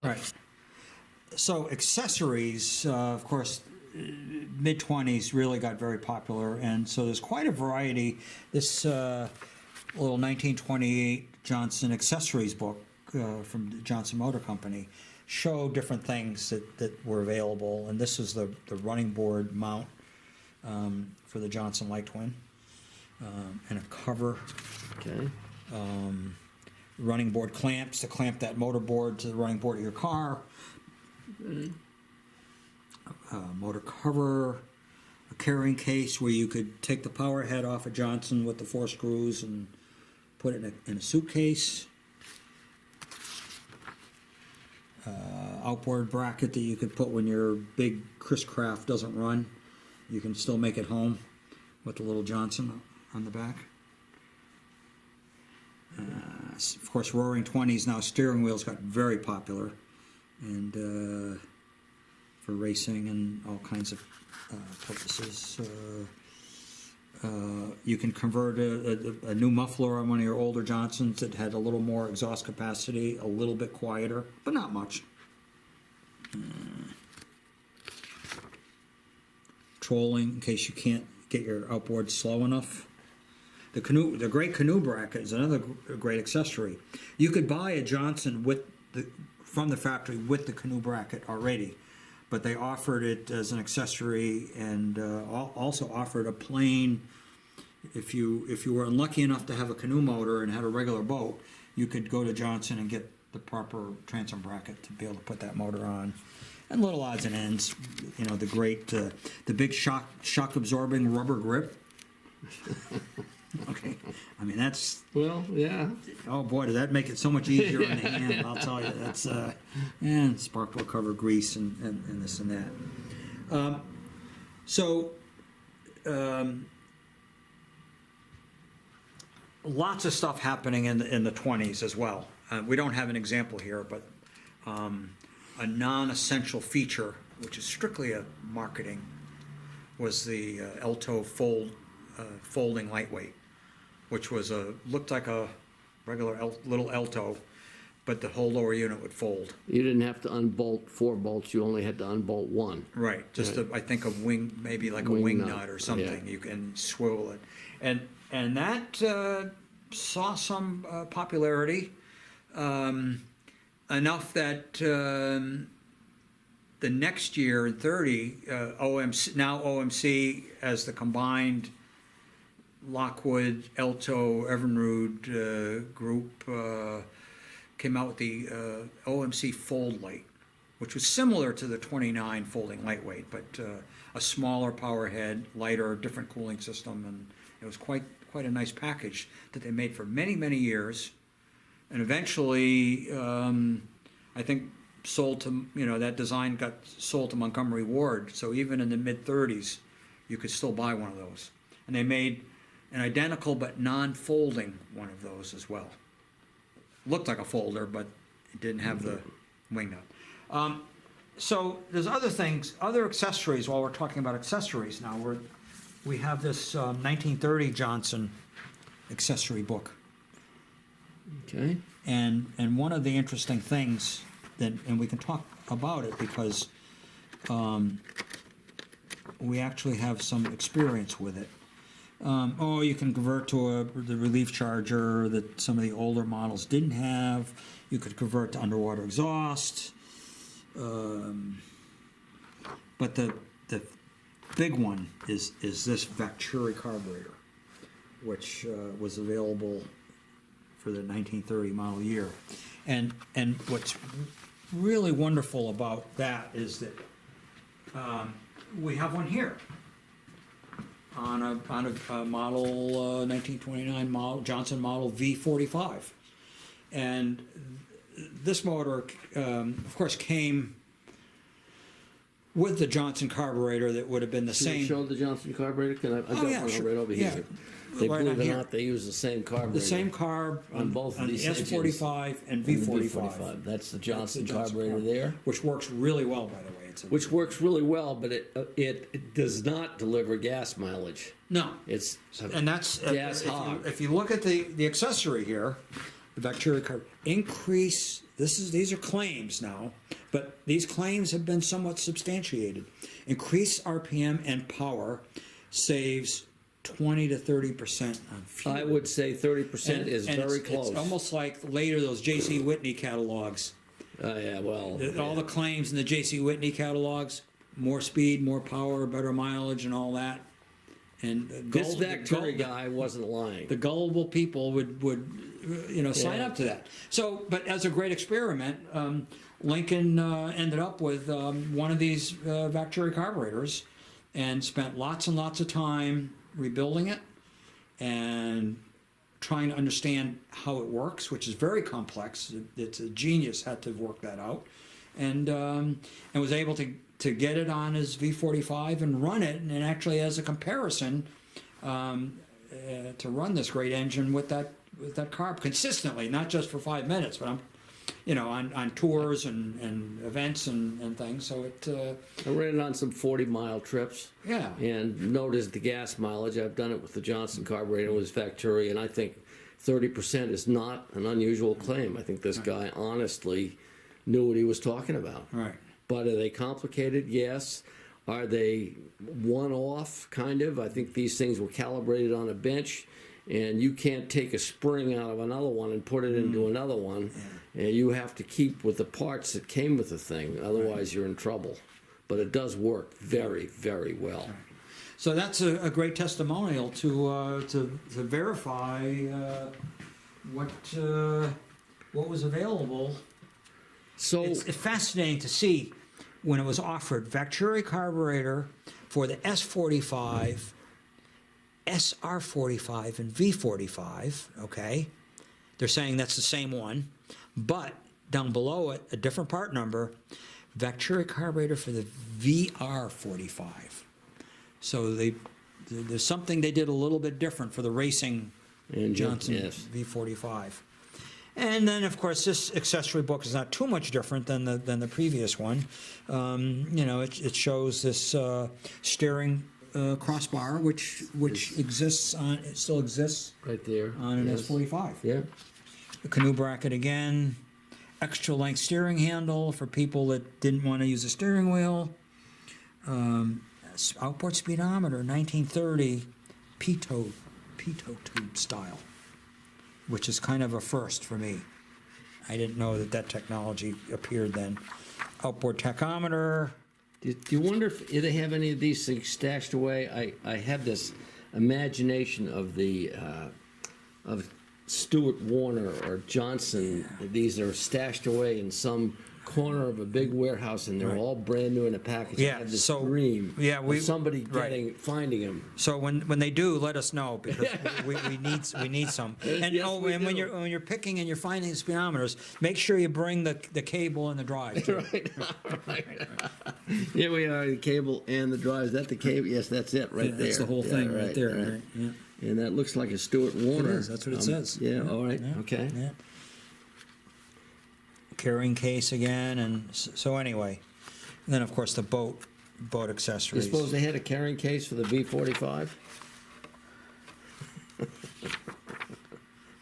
Right. So accessories, of course, mid-20s really got very popular, and so there's quite a variety. This little 1928 Johnson accessories book from the Johnson Motor Company showed different things that were available, and this is the running board mount for the Johnson Light Twin, and a cover. Okay. Running board clamps to clamp that motor board to the running board of your car. Motor cover, a carrying case where you could take the power head off a Johnson with the 4 screws and put it in a suitcase. Outboard bracket that you could put when your big Chris Craft doesn't run. You can still make it home with the little Johnson on the back. Of course, Roaring 20s now steering wheels got very popular, and for racing and all kinds of purposes. You can convert a new muffler on one of your older Johnsons that had a little more exhaust capacity, a little bit quieter, but not much. Trolling, in case you can't get your outboard slow enough. The great canoe bracket is another great accessory. You could buy a Johnson from the factory with the canoe bracket already, but they offered it as an accessory, and also offered a plain. If you were unlucky enough to have a canoe motor and had a regular boat, you could go to Johnson and get the proper transom bracket to be able to put that motor on. And little odds and ends, the big shock absorbing rubber grip. Okay, I mean that's. Well, yeah. Oh boy, does that make it so much easier on the hand? I'll tell you, that's and spark plug cover grease and this and that. Lots of stuff happening in the 20s as well. We don't have an example here, but a non-essential feature, which is strictly a marketing, was the Alto folding lightweight, which was looked like a regular little Alto, but the whole lower unit would fold. You didn't have to unbolt 4 bolts. You only had to unbolt 1. Right. Just right. I think a wing, maybe like Wing a wing nut, nut or something. yeah. You can swivel it, and that saw some popularity, enough that the next year in 30, OMC as the combined Lockwood, Alto, Evinrude group came out with the OMC Fold Light, which was similar to the 29 folding lightweight, but a smaller power head, lighter, different cooling system, and it was quite a nice package that they made for many, many years, and eventually I think sold to, that design got sold to Montgomery Ward, so even in the mid-30s you could still buy one of those, and they made an identical but non-folding one of those as well. Looked like a folder, but it didn't have the wing nut. So there's other accessories. While we're talking about accessories now, we have this 1930 Johnson accessory book. Okay. And one of the interesting things and we can talk about it because we actually have some experience with it. You can convert to the relief charger that some of the older models didn't have. You could convert to underwater exhaust. But the big one is this Venturi carburetor, which was available for the 1930 model year. And what's really wonderful about that is that we have one here. On a model 1929 model Johnson model V45, and this motor, of course, came with the Johnson carburetor that would have been the Can same. you show the Johnson carburetor? I've got one sure. right over Yeah. here. They Right believe on it or here. not, they use the same carburetor. The same carb on both of the these S45 and V45. That's the Johnson That's the Johnson carburetor there. which works really well, by the way. Which works really well, but it does not deliver gas mileage. No, It's and that's gas hog. if you look at the accessory here, the bacteria increase. These are claims now, but these claims have been somewhat substantiated. Increased RPM and power saves 20 to 30% on fuel. I would say 30% is very close. It's almost like later those J.C. Whitney catalogs. Yeah, well, All the claims in the J.C. Whitney catalogs: more speed, more power, better mileage, and all that. And this bacteria guy wasn't lying. The gullible people would sign up to that. So, but as a great experiment, Lincoln ended up with one of these bacteria carburetors, and spent lots and lots of time rebuilding it and trying to understand how it works, which is very complex. It's a genius had to work that out, and was able to get it on his V45 and run it, and actually as a comparison to run this great engine with that carb consistently, not just for 5 minutes, but on tours and events and things. So I ran it on some 40-mile trips. Yeah. And noticed the gas mileage. I've done it with the Johnson carburetor with Vecturi, and I think 30% is not an unusual claim. I think this guy honestly knew what he was talking about. Right. But are they complicated? Yes. Are they one-off, kind of? I think these things were calibrated on a bench, and you can't take a spring out of another one and put it into another one. Yeah. And you have to keep with the parts that came with the thing. Otherwise, you're in trouble. But it does work very, very well. Right. So that's a great testimonial to verify what was available. So it's fascinating to see when it was offered Vecturi carburetor for the S45, SR45, and V45. Okay, they're saying that's the same one, but down below it, a different part number, Vecturi carburetor for the VR45. So there's something they did a little bit different for the racing Johnson V45. And then, of course, this accessory book is not too much different than the previous one. It shows this steering crossbar, which exists on, it still exists right there on an S45. Yeah. The canoe bracket again, extra length steering handle for people that didn't want to use a steering wheel. Outboard speedometer, 1930, pitot tube style, which is kind of a first for me. I didn't know that technology appeared then. Outboard tachometer. Do you wonder if they have any of these things stashed away? I have this imagination of the of Stuart Warner or Johnson. These are stashed away in some corner of a big warehouse, and they're all brand new in a package. Yeah, I have this so dream of somebody finding them. So when they do, let us know, because we need some. And yes, and when you're picking and you're finding speedometers, make sure you bring the cable and the drive too. Right. Here we are, the cable and the drive. Is that the cable? Yes, that's it right there. That's the whole thing right there. Right. Yeah. And that looks like a Stuart Warner. It is. That's what it says. Yeah. All right. Yeah. Okay. Yeah. Carrying case again, and so anyway, and then of course the boat accessories. You suppose they had a carrying case for the V45?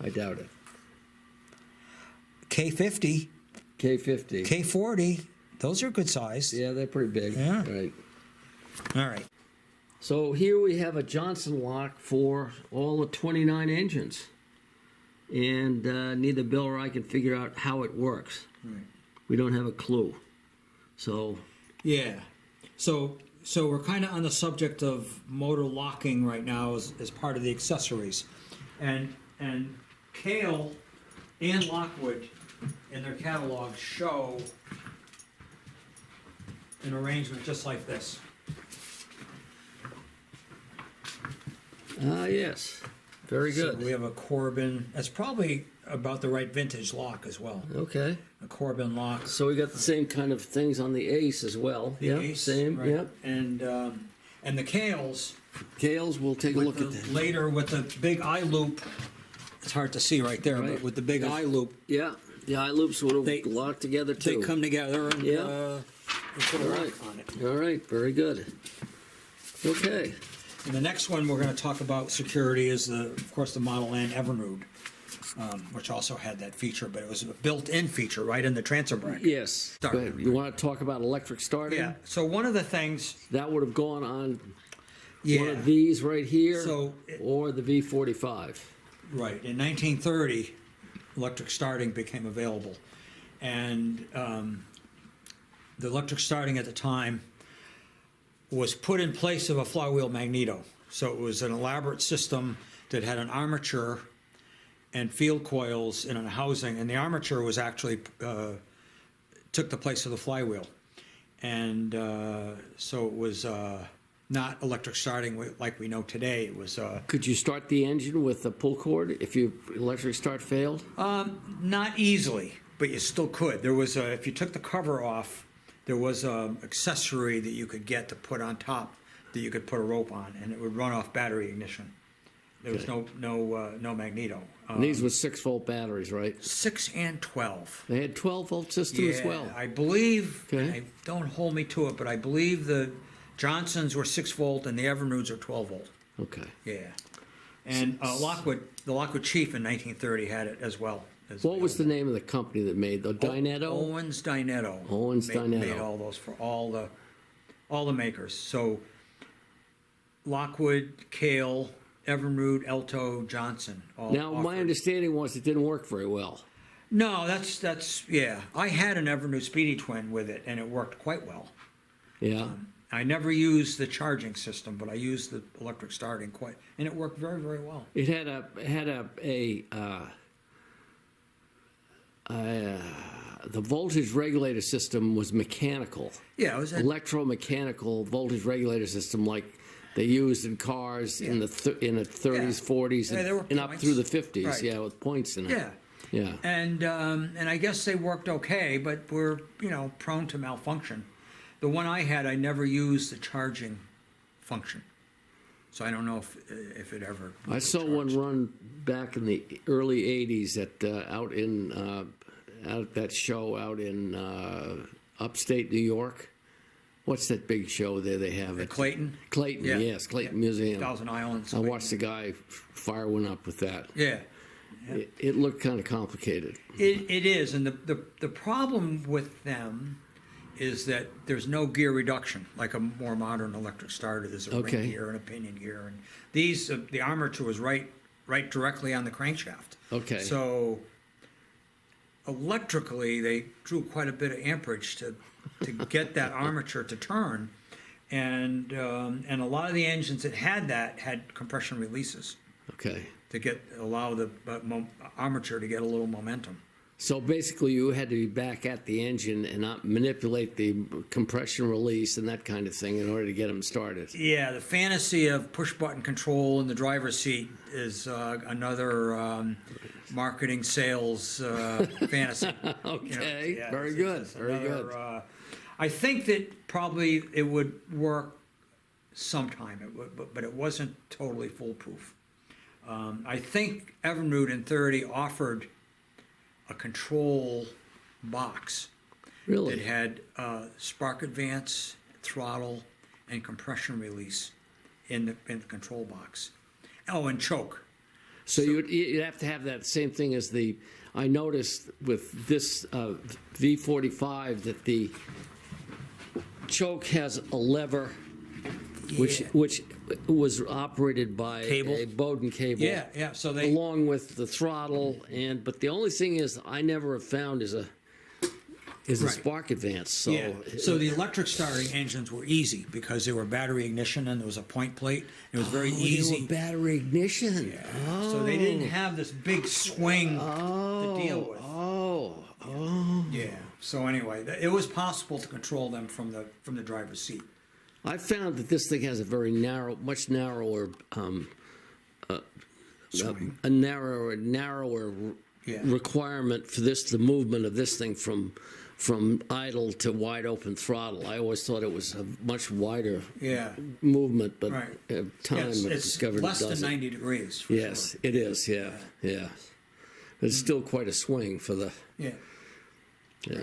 I doubt it. K50, K40, those are good size. Yeah, they're pretty big. Yeah. Right. All right. So here we have a Johnson lock for all the 29 engines. And neither Bill or I can figure out how it works. Right. We don't have a clue. So yeah, so we're kind of on the subject of motor locking right now as part of the accessories, and Kale and Lockwood in their catalogs show an arrangement just like this. yes, very good. So we have a Corbin. That's probably about the right vintage lock as well. Okay. A Corbin lock. So we got the same kind of things on the Ace as well. The Ace, same. right. Yep. And the Kales. Kales, we'll take a look at that. Later with the big eye loop. It's hard to see right there, Right. but with the big eye loop. Yeah, the eye loops would have locked together too. They come together and put a lock on it. All right, very good. Okay. And the next one we're going to talk about security is of course the Model N Evinrude. which also had that feature, but it was a built-in feature right in the transfer brake. Yes. Start. Go ahead. You want to talk about electric starting? Yeah. So one of the things, That would have gone on yeah, one of these right here, So or the V45. right in 1930, electric starting became available, and the electric starting at the time was put in place of a flywheel magneto. So it was an elaborate system that had an armature and field coils in a housing, and the armature was actually took the place of the flywheel, and so it was not electric starting like we know today. It was Could you start the engine with a pull cord if your electric start failed? not easily, but you still could. There was if you took the cover off, there was an accessory that you could get to put on top that you could put a rope on, and it would run off battery ignition. There was no magneto. And these were 6-volt batteries, right? 6 and 12. They had 12-volt system as well. I believe. Okay. Don't hold me to it, but I believe the Johnsons were 6-volt and the Evinrudes are 12-volt. Okay. Yeah. And the Lockwood Chief in 1930 had it as well. What was the name of the company that made the Dynetto? Owens Dynetto. Owens Dynetto. Made all those for all the makers. So Lockwood, Kale, Evinrude, Alto, Johnson. All Now, my offered. understanding was it didn't work very well. No, that's yeah. I had an Evinrude Speedy Twin with it, and it worked quite well. Yeah. I never used the charging system, but I used the electric starting and it worked very, very well. It had the voltage regulator system was mechanical. Yeah, it was Electromechanical voltage regulator system like they used in cars in the 30s, 40s, Yeah, there were and up points. through the 50s. Right. Yeah, with points in it. Yeah. Yeah. And I guess they worked okay, but were prone to malfunction. The one I had, I never used the charging function, so I don't know if it ever. I saw one run back in the early '80s out at that show out in upstate New York. What's that big show there they have? At Clayton. Clayton, Yeah. yes, Clayton Yeah. Museum. Thousand Islands. I watched the guy fire one up with that. Yeah. It looked kind of complicated. It is, and the problem with them is that there's no gear reduction like a more modern electric starter. There's a ring gear and a pinion gear, and these the armature was right directly on the crankshaft. Okay. So electrically, they drew quite a bit of amperage to get that armature to turn, and a lot of the engines that had that had compression releases Okay. to allow the armature to get a little momentum. So basically, you had to be back at the engine and not manipulate the compression release and that kind of thing in order to get them started. Yeah, the fantasy of push-button control in the driver's seat is another marketing sales fantasy. Okay, Yeah, very it's good, just very another, good. I think that probably it would work sometime, but it wasn't totally foolproof. I think Evinrude in 30 offered a control box Really? that had spark advance, throttle, and compression release in the control box. Oh, and choke. So you'd have to have that same thing as I noticed with this V45 that the choke has a lever which was operated by Cable. a Bowden cable. Yeah. So they Along with the throttle, but the only thing is I never have found is a Right. spark advance. So yeah. So the electric starting engines were easy because they were battery ignition and there was a point plate. It was very they easy. were battery ignition. Yeah. Oh. So they didn't have this big swing to deal with. Oh. Yeah. So anyway, it was possible to control them from the driver's seat. I found that this thing has a very much narrower, Swing. a narrower Yeah. requirement for the movement of this thing from idle to wide open throttle. I always thought it was a much wider Yeah. movement, but Right. time It's I've discovered less it than doesn't. 90 degrees. For Yes, sure. it is. Yeah. But it's still quite a swing for the. Yeah. Yeah.